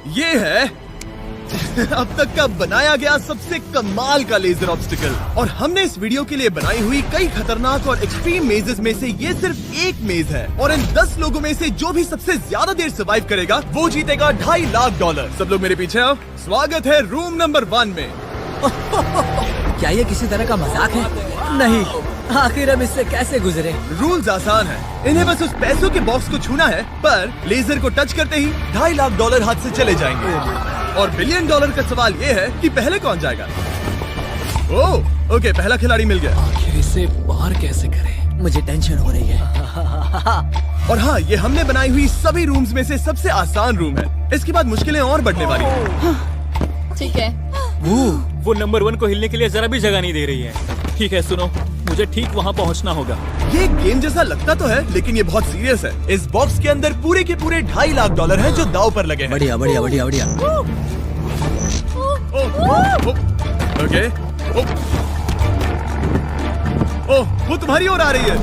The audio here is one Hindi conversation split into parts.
ये है अब तक का बनाया गया सबसे कमाल का लेजर ऑब्स्टिकल। और हमने इस वीडियो के लिए बनाई हुई कई खतरनाक और एक्सट्रीम मेजेस में से ये सिर्फ एक मेज है, और इन 10 लोगों में से जो भी सबसे ज्यादा देर सर्वाइव करेगा वो जीतेगा $2.5 लाख। सब लोग मेरे पीछे आओ। स्वागत है रूम नंबर 1 में। क्या ये किसी तरह का मजाक है? नहीं, आखिर हम इससे कैसे गुजरे? रूल्स आसान है, इन्हें बस उस पैसों के बॉक्स को छूना है, पर लेजर को टच करते ही $2.5 लाख हाथ से चले जाएंगे। और $1 बिलियन का सवाल ये है कि पहले कौन जाएगा। ओह ओके, पहला खिलाड़ी मिल गया। आखिर इसे बाहर कैसे करें? मुझे टेंशन हो रही है। और हाँ, ये हमने बनाई हुई सभी रूम्स में से सबसे आसान रूम है। इसके बाद मुश्किलें और बढ़ने वाली हैं। ठीक है। वो नंबर 1 को हिलने के लिए जरा भी जगह नहीं दे रही है। ठीक है, सुनो, मुझे ठीक वहाँ पहुँचना होगा। ये गेम जैसा लगता तो है, लेकिन ये बहुत सीरियस है। इस बॉक्स के अंदर पूरे के पूरे $2.5 लाख हैं जो दांव पर लगे हैं। बढ़िया बढ़िया बढ़िया बढ़िया। ओके। ओह, वो तुम्हारी ओर आ रही है।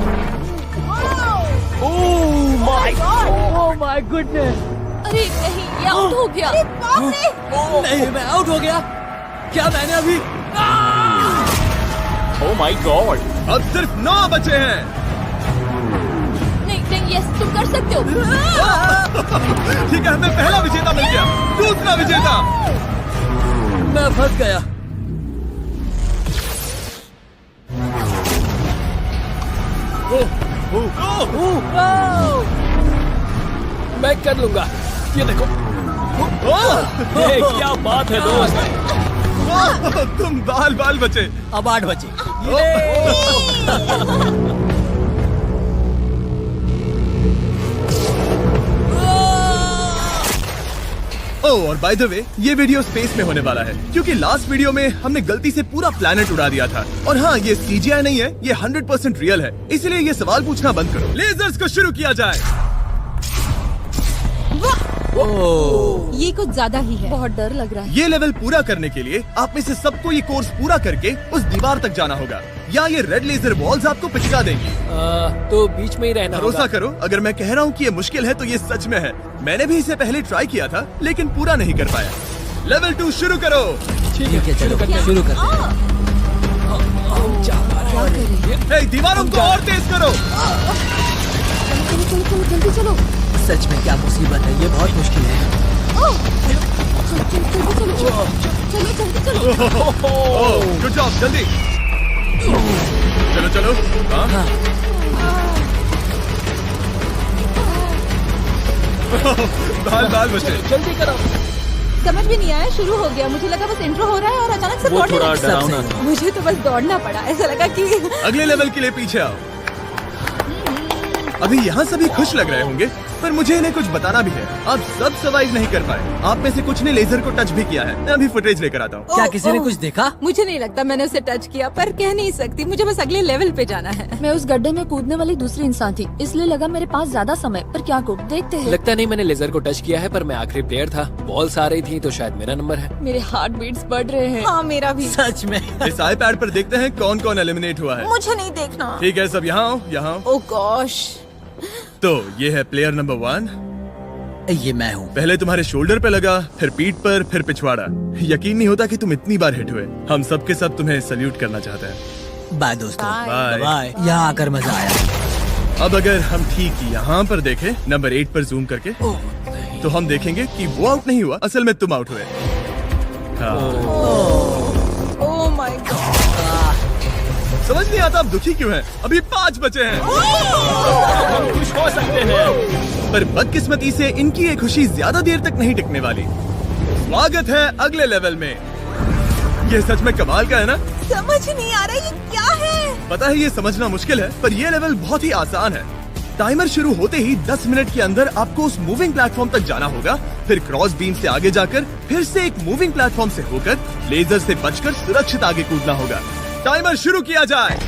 Oh my goodness! अरे नहीं, ये आउट हो गया। नहीं, मैं आउट हो गया। क्या मैंने अभी? Oh my God! अब सिर्फ 9 बचे हैं। नहीं नहीं, यस तुम कर सकते हो। ठीक है, हमें पहला विजेता मिल गया। दूसरा विजेता। मैं फंस गया। मैं कर लूंगा। ये देखो। क्या बात है दोस्त! तुम बाल बचे। अब 8 बचे। और बाय द वे, ये वीडियो स्पेस में होने वाला है, क्योंकि लास्ट वीडियो में हमने गलती से पूरा प्लैनेट उड़ा दिया था। और हाँ, ये CGI नहीं है, ये 100% रियल है। इसलिए ये सवाल पूछना बंद करो। लेजर्स को शुरू किया जाए। ये कुछ ज्यादा ही है। बहुत डर लग रहा है। ये लेवल पूरा करने के लिए आप में से सबको ये कोर्स पूरा करके उस दीवार तक जाना होगा, या ये रेड लेजर वॉल्स आपको पिचका देंगी। तो बीच में ही रहना होगा। भरोसा करो, अगर मैं कह रहा हूँ कि ये मुश्किल है तो ये सच में है। मैंने भी इसे पहले ट्राई किया था, लेकिन पूरा नहीं कर पाया। लेवल 2 शुरू करो। ठीक है, चलो शुरू करते हैं। हे, दीवारों को और तेज करो। चलो जल्दी चलो। सच में क्या मुसीबत है, ये बहुत मुश्किल है। चलो। गुड जॉब, जल्दी चलो। हाँ। बाल बचे। जल्दी करो। समझ भी नहीं आया, शुरू हो गया। मुझे लगा बस इंट्रो हो रहा है और अचानक से वो दौड़ने थोड़ा लगा। डरावना था। मुझे तो बस दौड़ना पड़ा। ऐसा लगा कि अगले लेवल के लिए पीछे आओ। अभी यहाँ सभी खुश लग रहे होंगे, पर मुझे इन्हें कुछ बताना भी है। आप सब सर्वाइव नहीं कर पाए। आप में से कुछ ने लेजर को टच भी किया है। मैं अभी फुटेज लेकर आता हूँ। क्या किसी ने कुछ देखा? मुझे नहीं लगता मैंने उसे टच किया, पर कह नहीं सकती। मुझे बस अगले लेवल पे जाना है। मैं उस गड्ढे में कूदने वाली दूसरी इंसान थी, इसलिए लगा मेरे पास ज्यादा समय। पर क्या कूद, देखते हैं। लगता नहीं मैंने लेजर को टच किया है, पर मैं आखिरी प्लेयर था। बॉल्स आ रही थी तो शायद मेरा नंबर है। मेरे हार्ट बीट्स बढ़ रहे हैं। हाँ, मेरा भी। सच में? इस iPad पर देखते हैं कौन कौन एलिमिनेट हुआ है। मुझे नहीं देखना। ठीक है, सब यहाँ आओ, यहाँ आओ। ओह गॉश। तो ये है प्लेयर नंबर 1। ये मैं हूँ। पहले तुम्हारे शोल्डर पे लगा, फिर पीठ पर, फिर पिछवाड़ा। यकीन नहीं होता कि तुम इतनी बार हिट हुए। हम सब के सब तुम्हें सल्यूट करना चाहते हैं। बाय दोस्तों। बाय। बाय। यहाँ आकर मजा आया। अब अगर हम ठीक यहाँ पर देखें, नंबर 8 पर जूम करके, तो हम देखेंगे कि वो आउट नहीं हुआ, असल में तुम आउट हुए। हाँ। Oh my God. समझ नहीं आता आप दुखी क्यों हैं? अभी 5 बचे हैं। हम खुश हो सकते हैं, पर बदकिस्मती से इनकी ये खुशी ज्यादा देर तक नहीं टिकने वाली। स्वागत है अगले लेवल में। ये सच में कमाल का है ना? समझ नहीं आ रहा ये क्या है। पता है ये समझना मुश्किल है, पर ये लेवल बहुत ही आसान है। टाइमर शुरू होते ही 10 मिनट के अंदर आपको उस मूविंग प्लेटफॉर्म तक जाना होगा, फिर क्रॉस बीम से आगे जाकर फिर से एक मूविंग प्लेटफॉर्म से होकर लेजर से बचकर सुरक्षित आगे कूदना होगा। टाइमर शुरू किया जाए।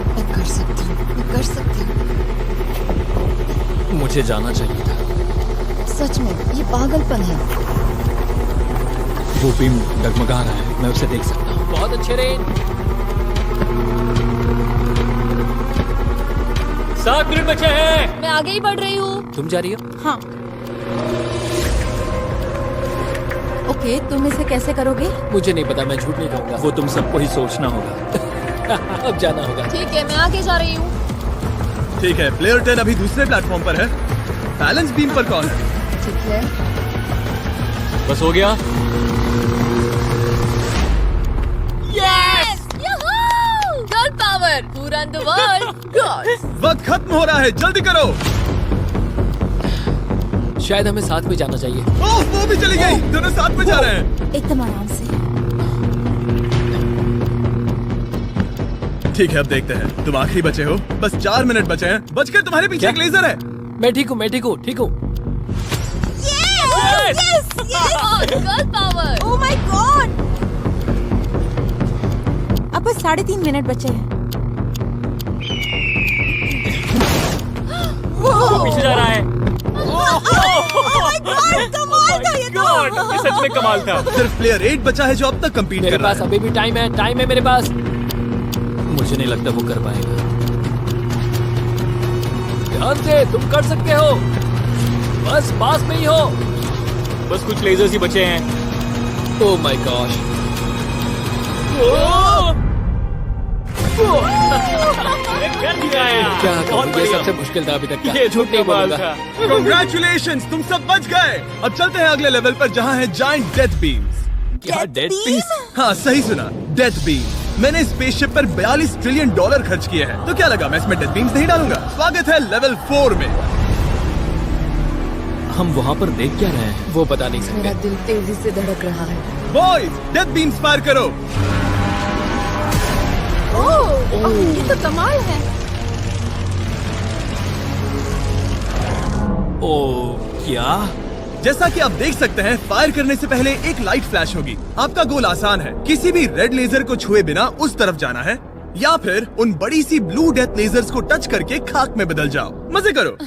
मैं कर सकती हूँ। मुझे जाना चाहिए था। सच में ये पागलपन है। वो बीम डगमगा रहा है, मैं उसे देख सकता हूँ। बहुत अच्छे रेन। 7 मिनट बचे हैं। मैं आगे ही बढ़ रही हूँ। तुम जा रही हो? हाँ। ओके, तुम इसे कैसे करोगे? मुझे नहीं पता, मैं झूठ नहीं कहूँगा। वो तुम सबको ही सोचना होगा। अब जाना होगा। ठीक है, मैं आगे जा रही हूँ। ठीक है, प्लेयर 10 अभी दूसरे प्लेटफॉर्म पर है। बैलेंस बीम पर कौन है? ठीक है। बस हो गया। Yes! Girl power! Who run the world? Girls! वक्त खत्म हो रहा है, जल्दी करो। शायद हमें साथ में जाना चाहिए। ओह, वो भी चली गई। दोनों साथ में जा रहे हैं। एकदम आराम से। ठीक है, अब देखते हैं। तुम आखिरी बचे हो। बस 4 मिनट बचे हैं। बचकर तुम्हारे पीछे एक लेजर है। मैं ठीक हूँ, मैं ठीक हूँ, ठीक हूँ। Yes! Girl power! Oh my God! अब बस 3.5 मिनट बचे हैं। वो पीछे जा रहा है। कमाल था ये तो। ये सच में कमाल था। सिर्फ प्लेयर 8 बचा है जो अब तक कम्पीट मेरे कर रहा पास है। अभी भी टाइम है मेरे पास। मुझे नहीं लगता वो कर पाएगा। ध्यान से, तुम कर सकते हो। बस पास में ही हो। बस कुछ लेजर्स ही बचे हैं। Oh my gosh. कर दिया यार। क्या बहुत कहूँ, ये बढ़िया। सबसे मुश्किल था अभी तक का। ये झूठ नहीं कमाल बोलूंगा। था। Congratulations, तुम सब बच गए। अब चलते हैं अगले लेवल पर जहाँ है जाइंट डेथ बीम्स। क्या डेड पीस? हाँ, सही सुना, डेथ बीम। मैंने स्पेसशिप पर $42 ट्रिलियन खर्च किए हैं। तो क्या लगा मैं इसमें डेथ बीम्स नहीं डालूंगा? स्वागत है लेवल 4 में। हम वहाँ पर देख क्या रहे हैं? वो बता नहीं मेरा सकते। दिल तेजी से धड़क रहा है। बॉयज, डेथ बीम्स फायर करो। ओह, ये तो कमाल है। ओ क्या? जैसा कि आप देख सकते हैं, फायर करने से पहले एक लाइट फ्लैश होगी। आपका गोल आसान है, किसी भी रेड लेजर को छुए बिना उस तरफ जाना है, या फिर उन बड़ी सी ब्लू डेथ लेजर्स को टच करके खाक में बदल जाओ। मजे करो।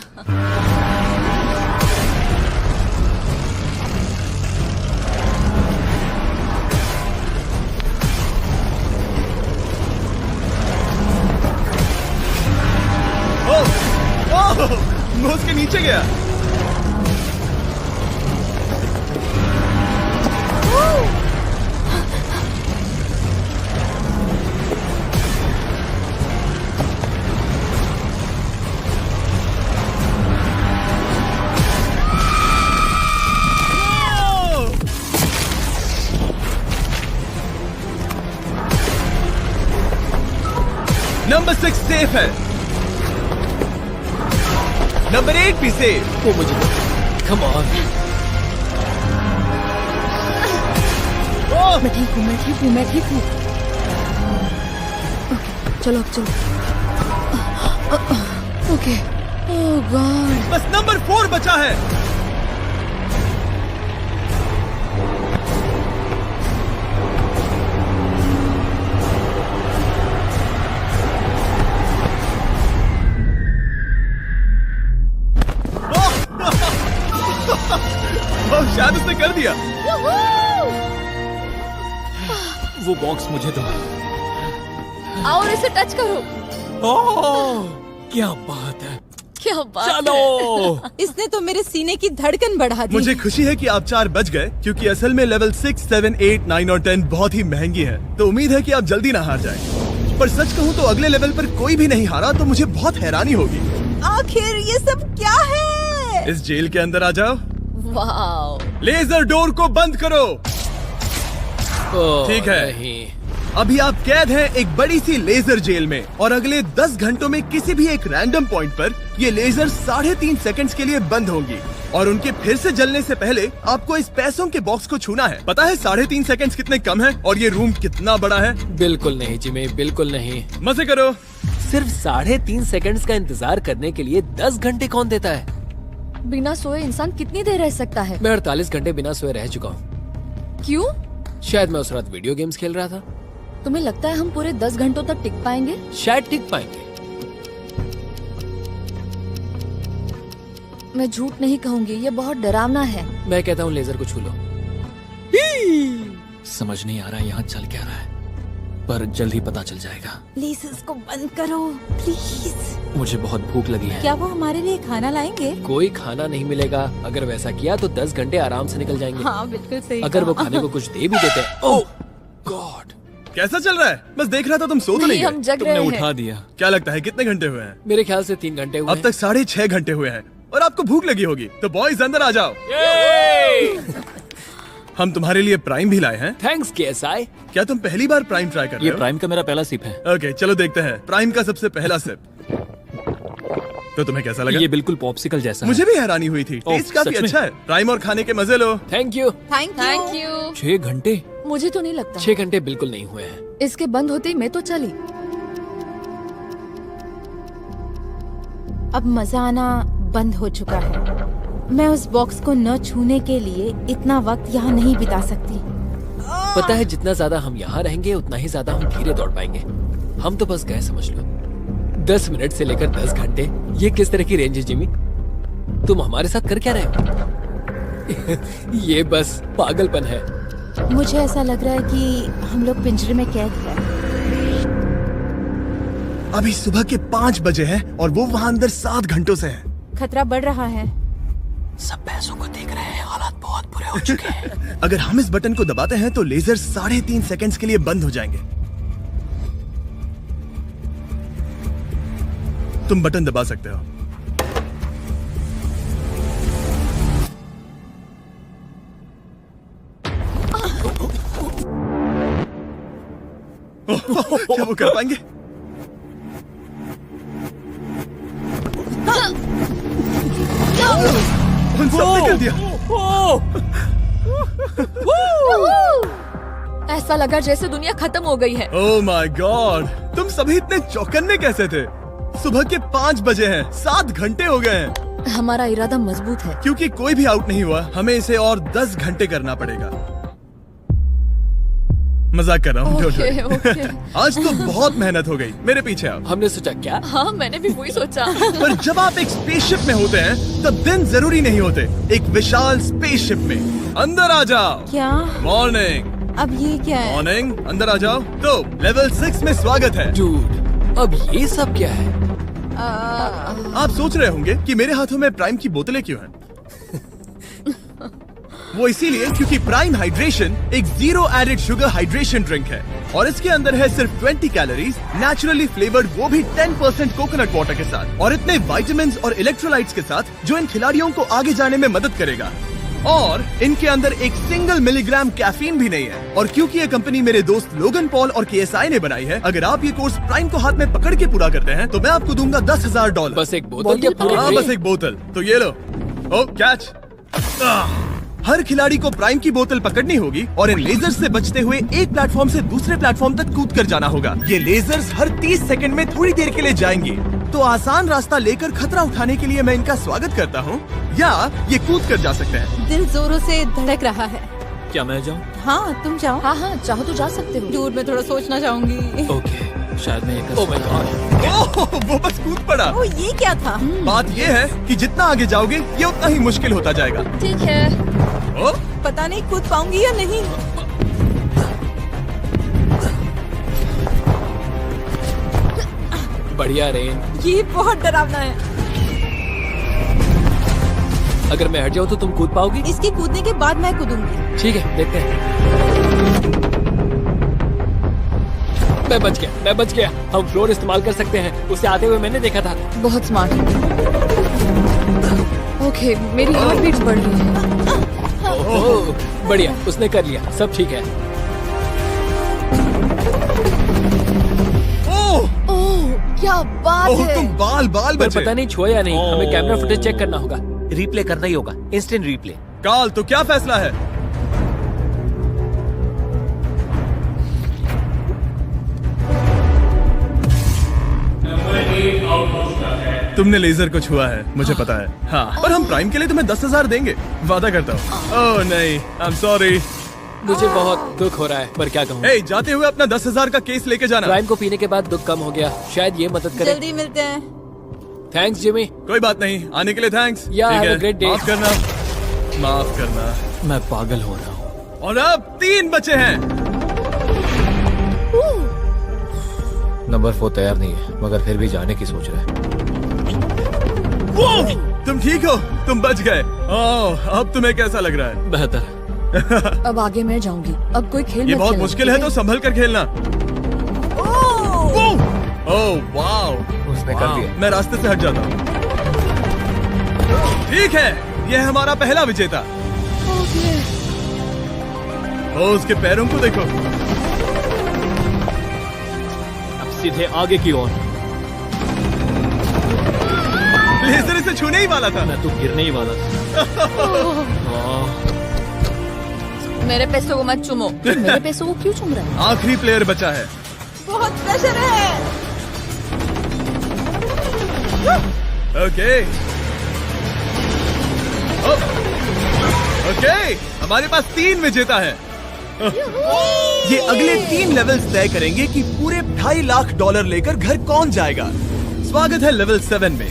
ओह, मैं उसके नीचे गया। नंबर 6 सेफ है। नंबर 8 भी सेफ। वो मुझे कम ऑन। मैं ठीक हूँ, मैं ठीक हूँ, मैं ठीक हूँ। ओके, चलो अब चलो। ओके। ओह गॉड। बस नंबर 4 बचा है। शायद उसने कर दिया। वो बॉक्स मुझे दो। और इसे टच करो। ओह, क्या बात है। क्या बात चलो। है। इसने तो मेरे सीने की धड़कन बढ़ा दी। मुझे खुशी है कि आप 4 बच गए, क्योंकि असल में लेवल 6, 7, 8, 9 और 10 बहुत ही महंगी है। तो उम्मीद है कि आप जल्दी ना हार जाएं। पर सच कहूँ तो अगले लेवल पर कोई भी नहीं हारा तो मुझे बहुत हैरानी होगी। आखिर ये सब क्या है? इस जेल के अंदर आ जाओ। वाओ। लेजर डोर को बंद करो। ओह, ठीक है। नहीं। अभी आप कैद हैं एक बड़ी सी लेजर जेल में, और अगले 10 घंटों में किसी भी एक रैंडम पॉइंट पर ये लेजर 3.5 सेकंड्स के लिए बंद होंगी, और उनके फिर से जलने से पहले आपको इस पैसों के बॉक्स को छूना है। पता है 3.5 सेकंड्स कितने कम है, और ये रूम कितना बड़ा है? बिल्कुल नहीं जिमी, बिल्कुल नहीं। मजे करो। सिर्फ 3.5 सेकंड्स का इंतजार करने के लिए 10 घंटे कौन देता है? बिना सोए इंसान कितनी देर रह सकता है? मैं 48 घंटे बिना सोए रह चुका हूँ। क्यों? शायद मैं उस रात वीडियो गेम्स खेल रहा था। तुम्हें लगता है हम पूरे 10 घंटों तक टिक पाएंगे? शायद टिक पाएंगे। मैं झूठ नहीं कहूंगी, ये बहुत डरावना है। मैं कहता हूँ लेजर को छू लो। समझ नहीं आ रहा यहाँ चल क्या रहा है, पर जल्द ही पता चल जाएगा। प्लीज इसको बंद करो, प्लीज। मुझे बहुत भूख लगी है। क्या वो हमारे लिए खाना लाएंगे? कोई खाना नहीं मिलेगा। अगर वैसा किया तो 10 घंटे आराम से निकल जाएंगे। हाँ बिल्कुल सही। अगर वो खाने को कुछ दे भी देते। ओह गॉड, कैसा चल रहा है? बस देख रहा था, तुम सो तो नहीं हम गए? जग तुमने रहे उठा हैं। दिया। क्या लगता है कितने घंटे हुए हैं? मेरे ख्याल से 3 घंटे हुए अब तक 6.5 घंटे हुए हैं और आपको भूख लगी होगी। तो बॉयज अंदर आ जाओ। हम तुम्हारे लिए प्राइम भी लाए हैं। Thanks KSI। क्या तुम पहली बार प्राइम ट्राई कर ये रहे हो? प्राइम का मेरा पहला सिप है। ओके, चलो देखते हैं प्राइम का सबसे पहला सिप। तो तुम्हें कैसा लगा? ये बिल्कुल पॉप्सिकल जैसा मुझे भी हैरानी हुई थी। ओह, टेस्ट काफी सच में? अच्छा है। प्राइम और खाने के मजे लो। Thank you. Thank you. 6 घंटे। मुझे तो नहीं लगता। 6 घंटे बिल्कुल नहीं हुए हैं। इसके बंद होते ही मैं तो चली। अब मजा आना बंद हो चुका है। मैं उस बॉक्स को न छूने के लिए इतना वक्त यहाँ नहीं बिता सकती। पता है जितना ज्यादा हम यहाँ रहेंगे उतना ही ज्यादा हम धीरे दौड़ पाएंगे। हम तो बस गए, समझ लो। 10 मिनट से लेकर 10 घंटे, ये किस तरह की रेंज है जिमी? तुम हमारे साथ कर क्या रहे हो? ये बस पागलपन है। मुझे ऐसा लग रहा है कि हम लोग पिंजरे में कैद हैं। अभी सुबह के 5 बजे हैं और वो वहाँ अंदर 7 घंटों से है। खतरा बढ़ रहा है। सब पैसों को देख रहे हैं, हालात बहुत बुरे हो चुके हैं। अगर हम इस बटन को दबाते हैं तो लेजर 3.5 सेकंड्स के लिए बंद हो जाएंगे। तुम बटन दबा सकते हो। क्या वो कर पाएंगे? उन सबने कर दिया। ऐसा लगा जैसे दुनिया खत्म हो गई है। ओह माय गॉड, तुम सभी इतने चौकन्ने कैसे थे? सुबह के 5 बजे हैं, 7 घंटे हो गए हैं। हमारा इरादा मजबूत है। क्योंकि कोई भी आउट नहीं हुआ, हमें इसे और 10 घंटे करना पड़ेगा। मजाक कर रहा हूँ। don't worry। ओके। आज तो बहुत मेहनत हो गई। मेरे पीछे आओ। हमने सोचा क्या? हाँ मैंने भी वही सोचा। पर जब आप एक स्पेसशिप में होते हैं तब दिन जरूरी नहीं होते। एक विशाल स्पेसशिप में अंदर आ जाओ। क्या? मॉर्निंग अब ये क्या है? मॉर्निंग, अंदर आ जाओ। तो लेवल 6 में स्वागत है। डूड, अब ये सब क्या है? आप सोच रहे होंगे कि मेरे हाथों में प्राइम की बोतलें क्यों हैं? वो इसीलिए क्योंकि प्राइम हाइड्रेशन एक 0 एडेड शुगर हाइड्रेशन ड्रिंक है और इसके अंदर है सिर्फ 20 कैलोरीज, नेचुरली फ्लेवर्ड, वो भी 10% कोकोनट वाटर के साथ, और इतने विटामिन्स और इलेक्ट्रोलाइट्स के साथ जो इन खिलाड़ियों को आगे जाने में मदद करेगा। और इनके अंदर एक सिंगल मिलीग्राम कैफीन भी नहीं है। और क्योंकि ये कंपनी मेरे दोस्त लोगन पॉल और KSI ने बनाई है, अगर आप ये कोर्स प्राइम को हाथ में पकड़ के पूरा करते हैं तो मैं आपको दूंगा $10,000। बस एक बोतल या पूरी हाँ, ट्रे? बस एक बोतल। तो ये लो। ओ कैच। हर खिलाड़ी को प्राइम की बोतल पकड़नी होगी और इन लेजर्स से बचते हुए एक प्लेटफॉर्म से दूसरे प्लेटफॉर्म तक कूद कर जाना होगा। ये लेजर्स हर 30 सेकंड में थोड़ी देर के लिए जाएंगे। तो आसान रास्ता लेकर खतरा उठाने के लिए मैं इनका स्वागत करता हूँ, या ये कूद कर जा सकते हैं। दिल जोरों से धड़क रहा है। क्या मैं जाऊँ? हाँ तुम जाओ। हाँ चाहो तो जा सकते हो। दूर में थोड़ा सोचना चाहूंगी। ओके, शायद मैं ये कर ओह माय सकता हूँ। गॉड, ओह, वो बस कूद पड़ा। ओ ये क्या था? बात ये है कि जितना आगे जाओगे ये उतना ही मुश्किल होता जाएगा। ठीक है। ओ, पता नहीं कूद पाऊंगी या नहीं। बढ़िया रेन। ये बहुत डरावना है। अगर मैं हट जाऊँ तो तुम कूद पाओगी? इसके कूदने के बाद मैं कूदूंगी। ठीक है, देखते हैं। मैं बच गया। हम फ्लोर इस्तेमाल कर सकते हैं, उसे आते हुए मैंने देखा था। बहुत स्मार्ट। ओके मेरी हार्ट बीट बढ़ रही है। ओह, बढ़िया, उसने कर लिया, सब ठीक है। ओह, ओह क्या बात ओह, है। तुम बाल पर बचे। पता नहीं छुआ या नहीं, हमें कैमरा फुटेज चेक करना होगा। रिप्ले करना ही होगा, इंस्टेंट रिप्ले। काल, तो क्या फैसला है? तुमने लेजर को छुआ है, मुझे पता है। हाँ, पर हम प्राइम के लिए तुम्हें 10,000 देंगे, वादा करता हूँ। ओह नहीं, आई एम सॉरी। मुझे बहुत दुख हो रहा है, पर क्या कहूँ। ए, जाते हुए अपना 10,000 का केस लेके जाना। प्राइम को पीने के बाद दुख कम हो गया, शायद ये मदद करे। जल्दी मिलते हैं। Thanks Jimmy. कोई बात नहीं, आने के लिए थैंक्स। Yeah, ठीक have a है, great day. माफ करना। मैं पागल हो रहा हूँ। और अब 3 बचे हैं। नंबर 4 तैयार नहीं है, मगर फिर भी जाने की सोच रहा है। तुम ठीक हो? तुम बच गए। ओह, अब तुम्हें कैसा लग रहा है? बेहतर। अब आगे मैं जाऊंगी। अब कोई खेल ये मत बहुत खेलना, मुश्किल है ठीक तो संभल कर खेलना। ओह वाओ, उसने कर दिया। मैं रास्ते से हट जाता हूँ। ठीक है, यह हमारा पहला विजेता। ओ, उसके पैरों को देखो। अब सीधे आगे की ओर। लेजर इसे छूने ही वाला था। मैं तो गिरने ही वाला था। मेरे पैसों को मत चुमो। मेरे पैसों को क्यों चुम रहा है? आखिरी प्लेयर बचा है। बहुत प्रेशर है। ओके ओके, हमारे पास 3 विजेता है। ये अगले 3 लेवल्स तय करेंगे कि पूरे $2.5 लाख लेकर घर कौन जाएगा। स्वागत है लेवल 7 में।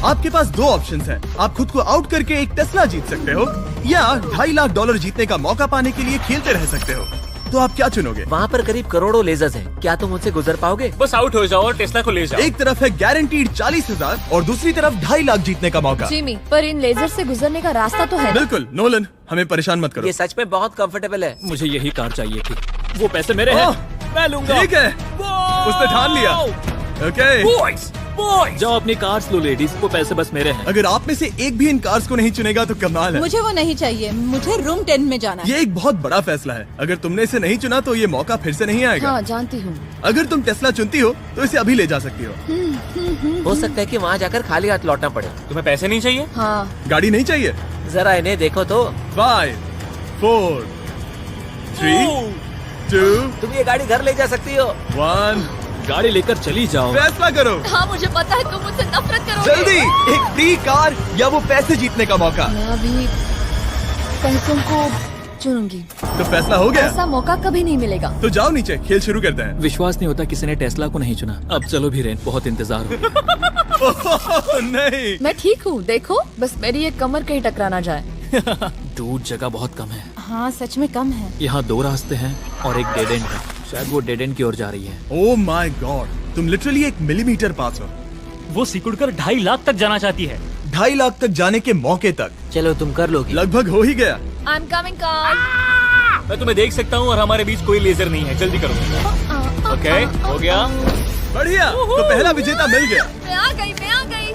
आपके पास 2 ऑप्शंस हैं। आप खुद को आउट करके एक टेस्ला जीत सकते हो या $2.5 लाख जीतने का मौका पाने के लिए खेलते रह सकते हो। तो आप क्या चुनोगे? वहाँ पर करीब करोड़ों लेजर्स हैं। क्या तुम उनसे गुजर पाओगे? बस आउट हो जाओ और टेस्ला को ले जाओ। एक तरफ है गारंटीड 40,000 और दूसरी तरफ $2.5 लाख जीतने का मौका। जिमी, पर इन लेजर से गुजरने का रास्ता तो है ना? बिल्कुल नोलन, हमें परेशान मत करो। ये सच में बहुत कंफर्टेबल है। मुझे यही कार चाहिए थी। वो पैसे मेरे हैं। ओह, मैं लूंगा। ठीक है, उसने ठान लिया। ओके, बॉयज बॉयज, जाओ अपनी कार्स लो लेडीज। वो पैसे बस मेरे हैं। अगर आप में से एक भी इन कार्स को नहीं चुनेगा तो कमाल है। मुझे वो नहीं चाहिए, मुझे रूम 10 में जाना है। ये एक बहुत बड़ा फैसला है। अगर तुमने इसे नहीं चुना तो ये मौका फिर से नहीं आएगा। हाँ, जानती हूँ। अगर तुम टेस्ला चुनती हो तो इसे अभी ले जा सकती हो। हो सकता है कि वहाँ जाकर खाली हाथ लौटना पड़े। तुम्हें पैसे नहीं चाहिए? हाँ, गाड़ी नहीं चाहिए? जरा इन्हें देखो तो। 5 4 3 2 तुम ये गाड़ी घर ले जा सकती हो। 1, गाड़ी लेकर चली जाओ। फैसला करो हाँ, मुझे पता है तुम मुझसे नफरत करोगे। जल्दी। एक फ्री कार या वो पैसे जीतने का मौका। मैं अभी पैसों को चुनूंगी। तो फैसला हो गया। ऐसा मौका कभी नहीं मिलेगा। तो जाओ नीचे, खेल शुरू करते हैं। विश्वास नहीं होता किसी ने टेस्ला को नहीं चुना। अब चलो भी रेन, बहुत इंतजार हो गया। ओह, नहीं। मैं ठीक हूँ, देखो बस मेरी एक कमर कहीं टकरा ना जाए। दूर जगह बहुत कम है। हाँ, सच में कम है। यहाँ 2 रास्ते हैं और एक डेड एंड है। शायद वो डेड एंड की ओर जा रही है। ओह माय गॉड, तुम लिटरली 1 मिलीमीटर पास हो। वो सिकुड़कर 2.5 लाख तक जाना चाहती है। 2.5 लाख तक जाने के मौके तक चलो तुम कर लोगी। लगभग हो ही गया। I am coming car. मैं तुम्हें देख सकता हूँ और हमारे बीच कोई लेजर नहीं है। जल्दी करो। ओके, हो गया। बढ़िया, तो पहला विजेता मिल गया। मैं आ गई।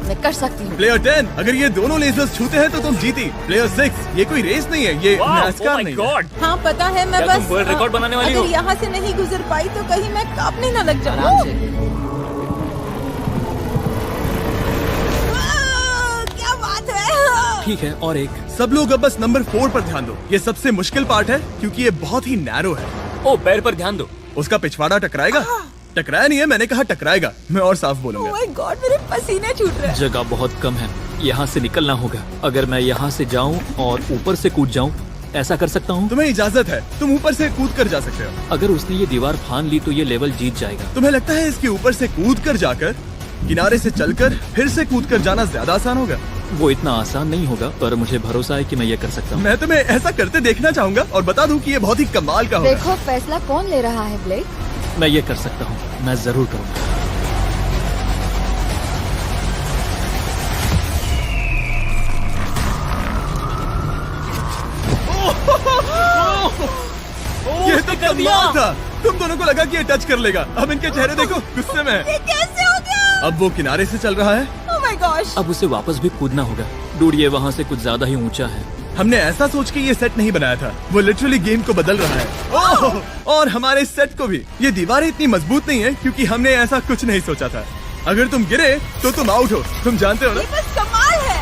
मैं कर सकती हूँ। प्लेयर 10, अगर ये दोनों लेजर्स छूते हैं तो तुम जीती। प्लेयर 6, ये कोई रेस नहीं है, ये NASCAR नहीं है। हाँ पता है, मैं क्या बस तुम वर्ल्ड रिकॉर्ड बनाने वाली हो? अगर यहाँ से नहीं गुजर पाई तो कहीं मैं कांपने न लग जाऊँ। क्या बात है। ठीक है, और एक। सब लोग अब बस नंबर 4 पर ध्यान दो। ये सबसे मुश्किल पार्ट है क्योंकि ये बहुत ही नैरो है। ओ, पैर पर ध्यान दो। उसका पिछवाड़ा टकराएगा। टकराया नहीं है, मैंने कहा टकराएगा। मैं और साफ बोलूंगा। ओह माय गॉड, मेरे पसीने छूट रहे हैं। जगह बहुत कम है, यहाँ से निकलना होगा। अगर मैं यहाँ से जाऊँ और ऊपर से कूद जाऊँ, ऐसा कर सकता हूँ? तुम्हें इजाजत है, तुम ऊपर से कूद कर जा सकते हो। अगर उसने ये दीवार फान ली तो ये लेवल जीत जाएगा। तुम्हें लगता है इसके ऊपर से कूद कर जाकर किनारे से चलकर फिर से कूद कर जाना ज्यादा आसान होगा? वो इतना आसान नहीं होगा, पर मुझे भरोसा है कि मैं ये कर सकता हूँ। मैं तुम्हें ऐसा करते देखना चाहूंगा और बता दूं कि ये बहुत ही कमाल का होगा। देखो फैसला कौन ले रहा है ब्लेक। मैं ये कर सकता हूँ, मैं जरूर करूँगा। ये तो कमाल था। तुम दोनों को लगा कि ये टच कर लेगा। अब इनके चेहरे देखो, गुस्से में है। ये कैसे हो गया? अब वो किनारे से चल रहा है। Oh my gosh. अब उसे वापस भी कूदना होगा। डूड, ये वहाँ से कुछ ज्यादा ही ऊंचा है। हमने ऐसा सोच के ये सेट नहीं बनाया था। वो लिटरली गेम को बदल रहा है। ओह! और हमारे सेट को भी। ये दीवारें इतनी मजबूत नहीं है क्योंकि हमने ऐसा कुछ नहीं सोचा था। अगर तुम गिरे तो तुम आउट हो। तुम जानते हो ना? ये बस कमाल है।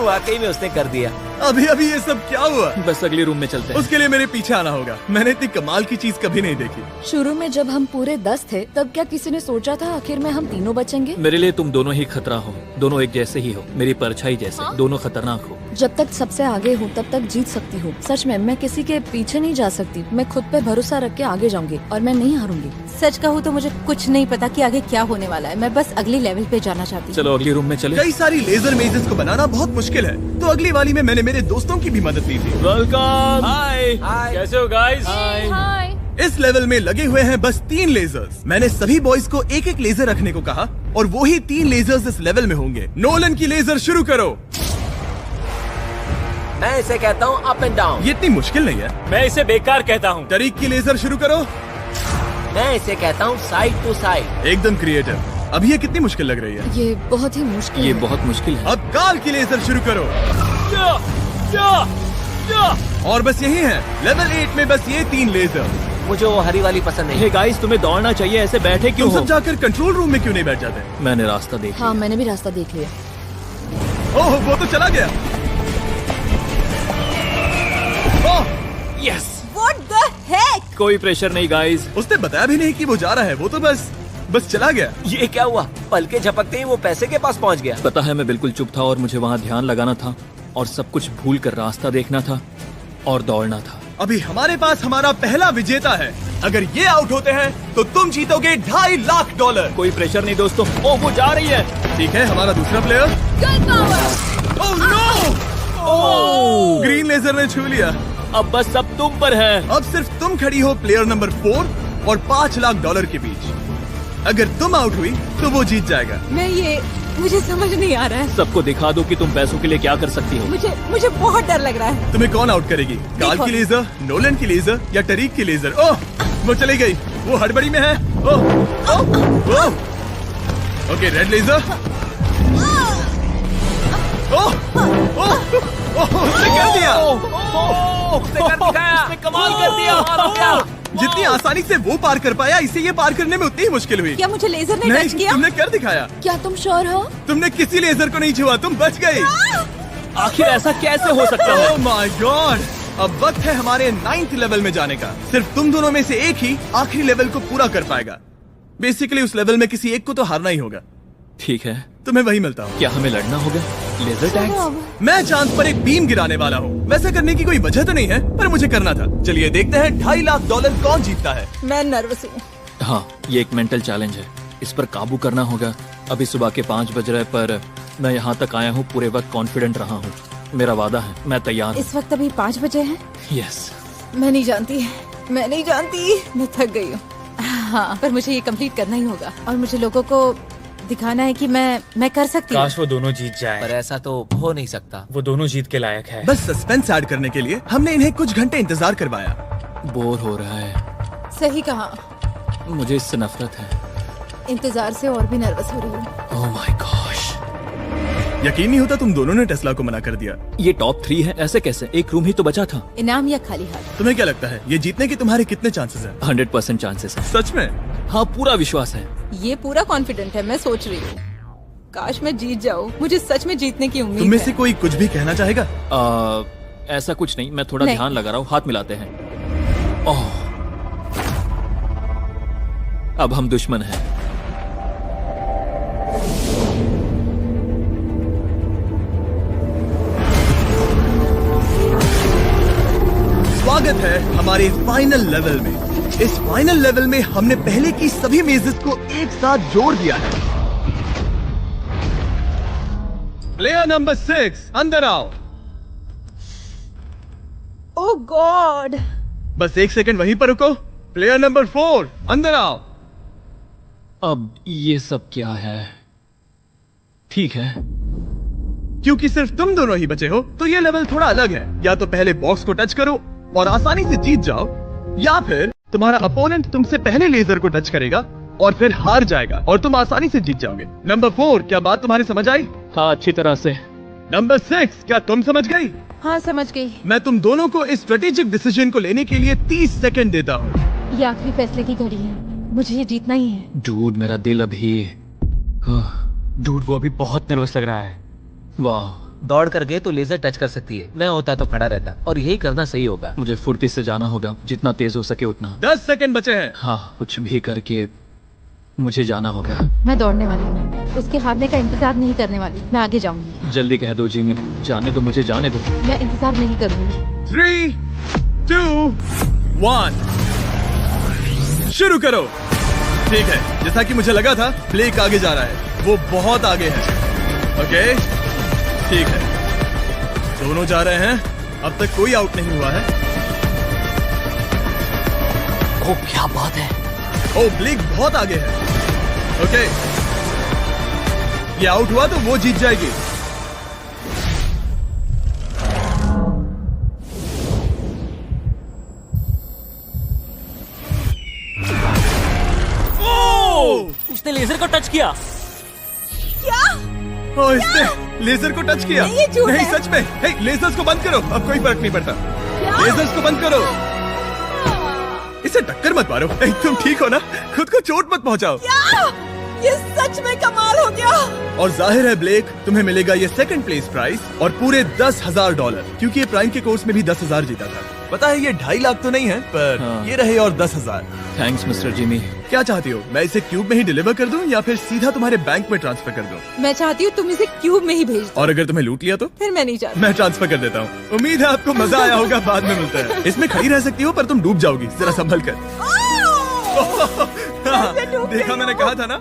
वाकई में उसने कर दिया। अभी अभी ये सब क्या हुआ? बस अगले रूम में चलते हैं। उसके लिए मेरे पीछे आना होगा। मैंने इतनी कमाल की चीज कभी नहीं देखी। शुरू में जब हम पूरे 10 थे तब क्या किसी ने सोचा था आखिर में हम तीनों बचेंगे? मेरे लिए तुम दोनों ही खतरा हो। दोनों एक जैसे ही हो, मेरी परछाई जैसे। दोनों खतरनाक हो। जब तक सबसे आगे हूँ तब तक जीत सकती हूँ। सच में मैं किसी के पीछे नहीं जा सकती। मैं खुद पे भरोसा रख के आगे जाऊंगी और मैं नहीं हारूंगी। सच कहूँ तो मुझे कुछ नहीं पता कि आगे क्या होने वाला है। मैं बस अगले लेवल पे जाना चाहती हूँ। चलो अगले रूम में चले। कई सारी लेजर मेजेस को बनाना बहुत मुश्किल है, तो अगली वाली में मैंने मेरे दोस्तों की भी मदद ली थी। वेलकम। हाय। हाय। कैसे हो गाइस? हाय। इस लेवल में लगे हुए हैं बस 3 लेजर्स। मैंने सभी बॉयज को एक एक लेजर रखने को कहा और वो ही 3 लेजर्स इस लेवल में होंगे। नोलन की लेजर शुरू करो। मैं इसे कहता हूँ अप एंड डाउन। ये इतनी मुश्किल नहीं है। मैं इसे बेकार कहता हूँ। तरीक की लेजर शुरू करो। मैं इसे कहता हूँ साइड टू साइड। एकदम क्रिएटिव। अब ये कितनी मुश्किल लग रही है। ये बहुत ही मुश्किल ये है। बहुत मुश्किल है। अब कार की लेजर शुरू करो। और बस यही है, लेवल 8 में बस ये 3 लेजर। मुझे वो हरी वाली पसंद नहीं। हे गाइस, तुम्हें दौड़ना चाहिए, ऐसे बैठे क्यों तुम हो? सब जाकर कंट्रोल रूम में क्यों नहीं बैठ जाते? मैंने रास्ता देख हाँ, लिया। मैंने भी रास्ता देख लिया। ओह, वो तो चला गया। ओह, यस। What the heck? कोई प्रेशर नहीं गाइस। उसने बताया भी नहीं कि वो जा रहा है, वो तो बस चला गया। ये क्या हुआ? पलके झपकते ही वो पैसे के पास पहुँच गया। पता है, मैं बिल्कुल चुप था और मुझे वहाँ ध्यान लगाना था और सब कुछ भूल कर रास्ता देखना था और दौड़ना था। अभी हमारे पास हमारा पहला विजेता है। अगर ये आउट होते हैं तो तुम जीतोगे $2.5 लाख। कोई प्रेशर नहीं दोस्तों। ओह, वो जा रही है। ठीक है, हमारा दूसरा player. Oh no! Green laser ने छू लिया। अब बस सब तुम पर है। अब सिर्फ तुम खड़ी हो प्लेयर नंबर 4 और $5 लाख के बीच। अगर तुम आउट हुई तो वो जीत जाएगा। मुझे समझ नहीं आ रहा है। सबको दिखा दो कि तुम पैसों के लिए क्या कर सकती हो। मुझे बहुत डर लग रहा है। तुम्हें कौन आउट करेगी? काल की लेजर, नोलन की लेजर या टरीक की लेजर? ओह, वो चली गई। वो हड़बड़ी में है। Oh, oh, oh. Okay, red laser. Oh, oh, oh, उसने कर दिया। उसने कर दिखाया। उसने कमाल कर दिया। जितनी आसानी से वो पार कर पाया, इसे ये पार करने में उतनी ही मुश्किल हुई। क्या मुझे लेजर ने नहीं, टच किया? तुमने कर दिखाया। क्या तुम श्योर हो? तुमने किसी लेजर को नहीं छुआ, तुम बच गई। आखिर ऐसा कैसे हो सकता है? Oh my God! अब वक्त है हमारे 9th लेवल में जाने का। सिर्फ तुम दोनों में से एक ही आखिरी लेवल को पूरा कर पाएगा। बेसिकली उस लेवल में किसी एक को तो हारना ही होगा। ठीक है, तुम्हें वही मिलता हूँ। क्या हमें लड़ना होगा? Laser tags? मैं चांद पर एक बीम गिराने वाला हूँ। वैसा करने की कोई वजह तो नहीं है, पर मुझे करना था। चलिए देखते हैं $2.5 लाख कौन जीतता है। मैं नर्वस हूँ। हाँ, ये एक मेंटल चैलेंज है। इस पर काबू करना होगा। अभी सुबह के 5 बज रहे, पर मैं यहाँ तक आया हूँ। पूरे वक्त कॉन्फिडेंट रहा हूँ। मेरा वादा है, मैं तैयार हूँ। इस वक्त अभी 5 बजे हैं। यस। मैं नहीं जानती, मैं थक गई हूँ। हाँ, पर मुझे ये कंप्लीट करना ही होगा और मुझे लोगों को दिखाना है कि मैं कर सकती हूँ। काश वो दोनों जीत जाए, पर ऐसा तो हो नहीं सकता। वो दोनों जीत के लायक है। बस सस्पेंस ऐड करने के लिए हमने इन्हें कुछ घंटे इंतजार करवाया। बोर हो रहा है। सही कहा। मुझे इससे नफरत है। इंतजार से और भी नर्वस हो रही हूँ। Oh my gosh. यकीन नहीं होता तुम दोनों ने टेस्ला को मना कर दिया। ये टॉप 3 है, ऐसे कैसे? एक रूम ही तो बचा था। इनाम या खाली हाथ? तुम्हें क्या लगता है ये जीतने के तुम्हारे कितने चांसेस हैं? 100% चांसेस है। सच में? हाँ, पूरा विश्वास है। ये पूरा कॉन्फिडेंट है। मैं सोच रही हूँ काश मैं जीत जाऊँ। मुझे सच में जीतने की उम्मीद तुम में है। से कोई कुछ भी कहना चाहेगा? ऐसा कुछ नहीं, मैं थोड़ा नहीं। ध्यान लगा रहा हूँ। हाथ मिलाते हैं। ओह, अब हम दुश्मन हैं। स्वागत है हमारे फाइनल लेवल में। इस फाइनल लेवल में हमने पहले की सभी मेजेस को एक साथ जोड़ दिया है। प्लेयर नंबर 6 अंदर आओ। ओह गॉड। बस 1 सेकंड वहीं पर रुको। प्लेयर नंबर 4 अंदर आओ। अब ये सब क्या है? ठीक है। क्योंकि सिर्फ तुम दोनों ही बचे हो तो ये लेवल थोड़ा अलग है। या तो पहले बॉक्स को टच करो और आसानी से जीत जाओ, या फिर तुम्हारा अपोनेंट तुमसे पहले लेजर को टच करेगा और फिर हार जाएगा और तुम आसानी से जीत जाओगे। नंबर 4, क्या बात तुम्हारी समझ आई? हाँ, अच्छी तरह से। नंबर 6, क्या तुम समझ गई? हाँ, समझ गई। मैं तुम दोनों को इस स्ट्रेटेजिक डिसीजन को लेने के लिए 30 सेकंड देता हूँ। ये आखिरी फैसले की घड़ी है। मुझे ये जीतना ही है। डूड, मेरा दिल अभी डूड, वो अभी बहुत नर्वस लग रहा है। वाह, दौड़ कर गए तो लेजर टच कर सकती है। मैं होता तो खड़ा रहता और यही करना सही होगा। मुझे फुर्ती से जाना होगा, जितना तेज हो सके उतना। 10 सेकंड बचे हैं। हाँ, कुछ भी करके मुझे जाना होगा। मैं दौड़ने वाली हूँ। उसके हारने का इंतजार नहीं करने वाली। मैं आगे जाऊंगी। जल्दी कह दो जिमी, जाने दो, मुझे जाने दो। मैं इंतजार नहीं करूंगी। 3, 2, 1 शुरू करो। ठीक है, जैसा कि मुझे लगा था, ब्लेक आगे जा रहा है। वो बहुत आगे है। ओके, ठीक है, दोनों जा रहे हैं। अब तक कोई आउट नहीं हुआ है। ओ क्या बात है। ओ ब्लेक बहुत आगे है। ओके, ये आउट हुआ तो वो जीत जाएगी। उसने लेजर को टच किया। ओ, इसने लेजर को टच किया। नहीं, ये झूठ नहीं, है। सच में। हे, लेजर्स को बंद करो, अब कोई फर्क नहीं पड़ता। लेजर्स को बंद करो। इसे टक्कर मत मारो। हे, तुम ठीक हो ना? खुद को चोट मत पहुंचाओ। ये सच में कमाल हो गया। और जाहिर है ब्लेक, तुम्हें मिलेगा ये सेकंड प्लेस प्राइस और पूरे $10,000, क्योंकि ये प्राइम के कोर्स में भी 10,000 जीता था। पता है ये 2.5 लाख तो नहीं है, पर हाँ। ये रहे और 10,000। Thanks mister Jimmy. क्या चाहती हो, मैं इसे क्यूब में ही डिलीवर कर दूं या फिर सीधा तुम्हारे बैंक में ट्रांसफर कर दूं? मैं चाहती हूँ तुम इसे क्यूब में ही भेज दो। और अगर तुम्हें लूट लिया तो? फिर मैं नहीं चाहती। मैं ट्रांसफर कर देता हूँ। उम्मीद है आपको मजा आया होगा। बाद में मिलते हैं। इसमें खड़ी रह सकती हो पर तुम डूब जाओगी, जरा संभल कर। ऐसे डूब देखा, गई मैंने हो। कहा था ना।